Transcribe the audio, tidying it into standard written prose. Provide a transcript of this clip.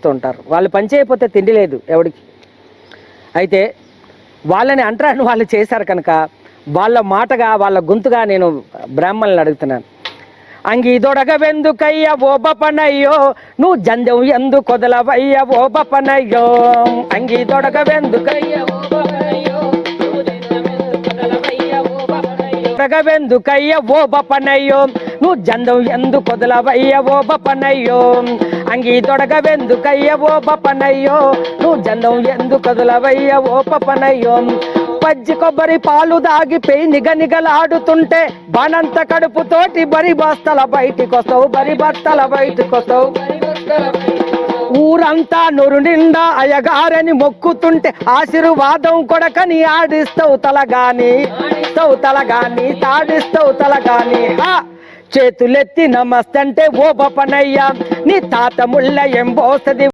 చేస్తూ ఉంటారు. వాళ్ళు పని చేయకపోతే తిండి లేదు ఎవడికి. అయితే వాళ్ళని అంటరాని వాళ్ళు చేశారు కనుక వాళ్ళ మాటగా వాళ్ళ గొంతుగా నేను బ్రాహ్మణులను అడుగుతున్నాను. అంగి దొడగవెందుకయ్య ఓ బపనయ్యో, నువ్వు జందెం ఎందు కొదలవయ్య ఓ బపనయ్యో. అంగి దొడగవెందుకయ్య ఓ బపనయ్యో, దొడగవెందుకయ్య ఓ బపనయ్యో, నువ్వు జందెం ఎందు కొదలవయ్య ఓ బపనయ్యో. అంగి దొడగవెందుకయ్య ఓ బపనయ్యో, నువ్వు జందెం ఎందు కొదలవయ్య ఓ బపనయ్యో. పజ్జి కొబ్బరి పాలు దాగి పెయి నిగనిగలాడుతుంటే బానంత కడుపుతోటి బరి బస్తల బయటికొస్తావు, బరి బస్తల బయటికొస్తావు. ఊరంతా నొరు నిండా అయ్యగారని మొక్కుతుంటే ఆశీర్వాదం కొడకని ఆడిస్తావు తలగాని, తలగాని తాడిస్తావు తలగాని. చేతులెత్తి నమస్తే ఓ బపనయ్య, నీ తాత ముళ్ళ ఎంబోస్తది